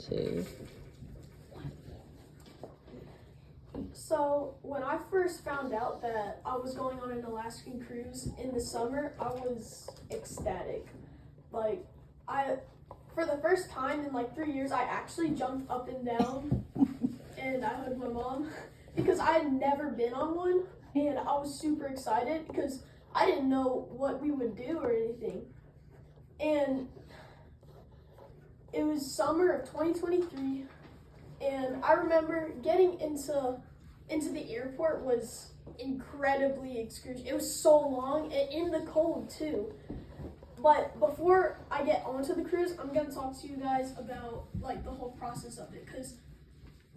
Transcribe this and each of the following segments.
2, 1. So when I first found out that I was going on an Alaskan cruise in the summer, I was ecstatic. Like, for the first time in like 3 years, I actually jumped up and down and I hugged my mom because I had never been on one, and I was super excited because I didn't know what we would do or anything. And it was summer of 2023, and I remember getting into the airport was incredibly excruciating. It was so long and in the cold too. But before I get onto the cruise, I'm gonna talk to you guys about like the whole process of it, because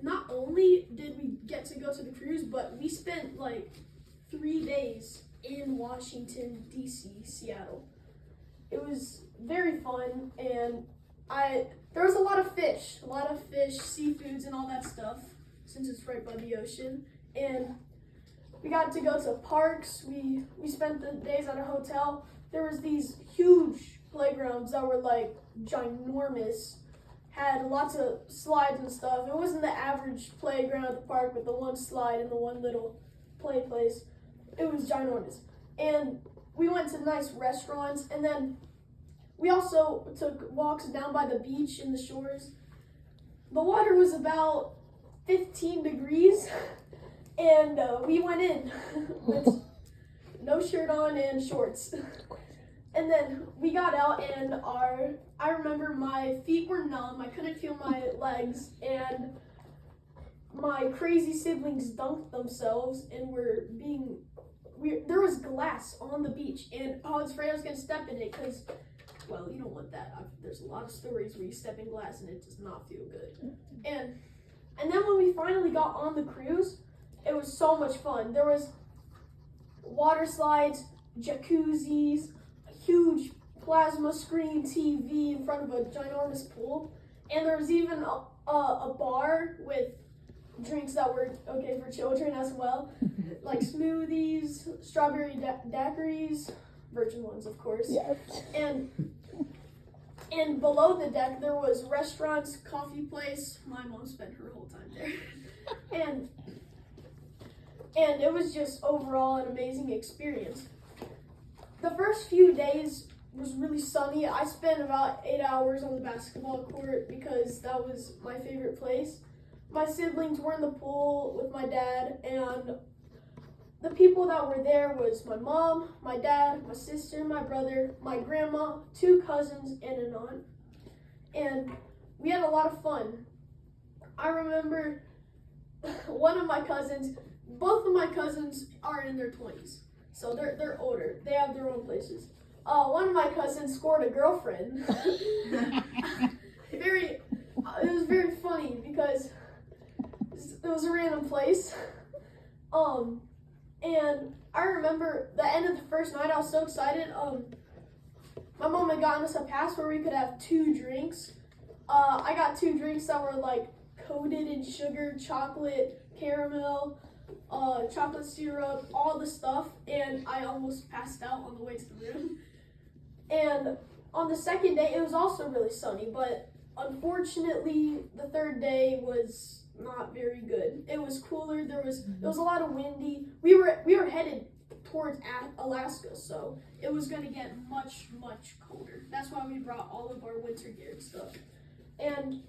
not only did we get to go to the cruise, but we spent like 3 days in Washington, D.C., Seattle. It was very fun, and there was a lot of fish, seafoods and all that stuff, since it's right by the ocean. And we got to go to parks. We spent the days at a hotel. There was these huge playgrounds that were like ginormous, had lots of slides and stuff. It wasn't the average playground at the park with the one slide and the one little play place. It was ginormous. And we went to nice restaurants, and then we also took walks down by the beach in the shores. The water was about 15 degrees, and we went in with no shirt on and shorts. And then we got out, and I remember my feet were numb. I couldn't feel my legs, and my crazy siblings dunked themselves and there was glass on the beach, and I was afraid I was going to step in it because, well, you don't want that. There's a lot of stories where you step in glass and it does not feel good. And then when we finally got on the cruise, it was so much fun. There was water slides, jacuzzis, a huge plasma screen TV in front of a ginormous pool, and there was even a bar with drinks that were okay for children as well, like smoothies, strawberry daiquiris, virgin ones, of course. Yes. And below the deck there was restaurants, coffee place. My mom spent her whole time there, and it was just overall an amazing experience. The first few days was really sunny. I spent about 8 hours on the basketball court because that was my favorite place. My siblings were in the pool with my dad, and the people that were there was my mom, my dad, my sister, my brother, my grandma, 2 cousins, and an aunt. And we had a lot of fun. I remember one of my cousins, both of my cousins are in their 20s, so they're older. They have their own places. One of my cousins scored a girlfriend. It was very funny because it was a random place. And I remember the end of the first night, I was so excited. My mom had gotten us a pass where we could have 2 drinks. I got 2 drinks that were like coated in sugar, chocolate, caramel, chocolate syrup, all the stuff, and I almost passed out on the way to the room. And on the second day, it was also really sunny, but unfortunately, the third day was not very good. It was cooler. There was a lot of windy. We were headed towards Alaska, so it was going to get much colder. That's why we brought all of our winter gear and stuff. And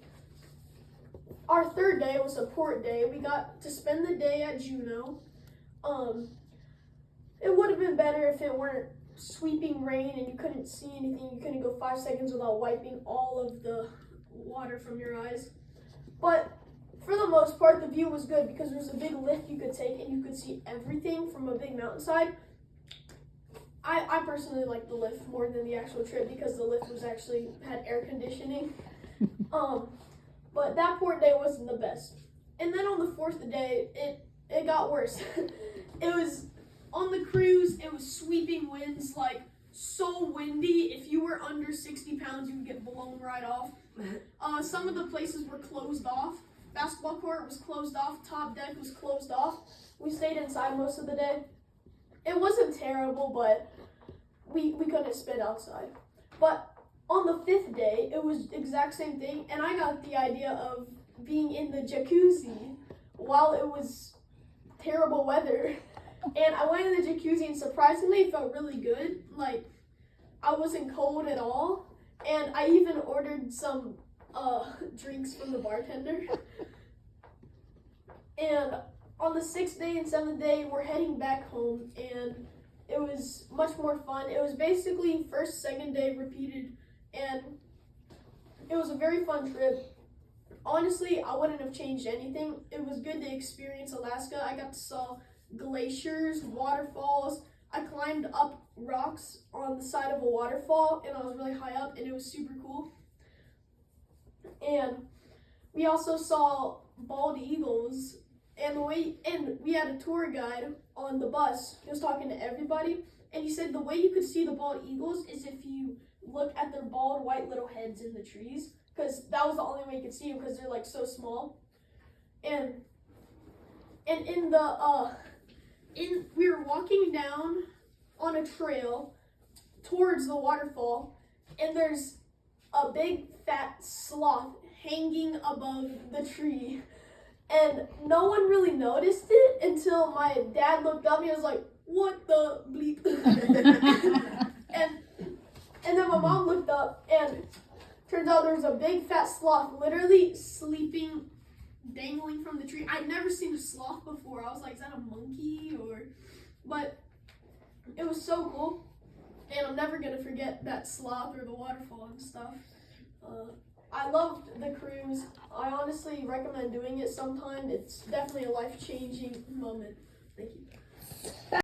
our third day was a port day. We got to spend the day at Juneau. It would have been better if it weren't sweeping rain and you couldn't see anything. You couldn't go 5 seconds without wiping all of the water from your eyes. But for the most part, the view was good because there was a big lift you could take and you could see everything from a big mountainside. I personally liked the lift more than the actual trip because the lift had air conditioning. But that port day wasn't the best. And then on the 4th day, it got worse. It was on the cruise, it was sweeping winds, like so windy. If you were under 60 pounds, you would get blown right off. Some of the places were closed off. Basketball court was closed off. Top deck was closed off. We stayed inside most of the day. It wasn't terrible, but we couldn't spit outside. But on the 5th day, it was exact same thing, and I got the idea of being in the jacuzzi while it was terrible weather. And I went in the jacuzzi and surprisingly it felt really good. Like, I wasn't cold at all. And I even ordered some drinks from the bartender. And on the 6th day and 7th day, we're heading back home, and it was much more fun. It was basically first, second day repeated, and it was a very fun trip. Honestly, I wouldn't have changed anything. It was good to experience Alaska. I got to see glaciers, waterfalls. I climbed up rocks on the side of a waterfall, and I was really high up, and it was super cool. And we also saw bald eagles, and we had a tour guide on the bus. He was talking to everybody, and he said the way you could see the bald eagles is if you look at their bald white little heads in the trees, because that was the only way you could see them because they're like so small. And we were walking down on a trail towards the waterfall, and there's a big fat sloth hanging above the tree. And no one really noticed it until my dad looked up and he was like, "What the bleep?" and then my mom looked up, and turns out there was a big fat sloth literally sleeping, dangling from the tree. I'd never seen a sloth before. I was like, is that a monkey or? But it was so cool, and I'm never gonna forget that sloth or the waterfall and stuff. I loved the cruise. I honestly recommend doing it sometime. It's definitely a life-changing moment. Thank you.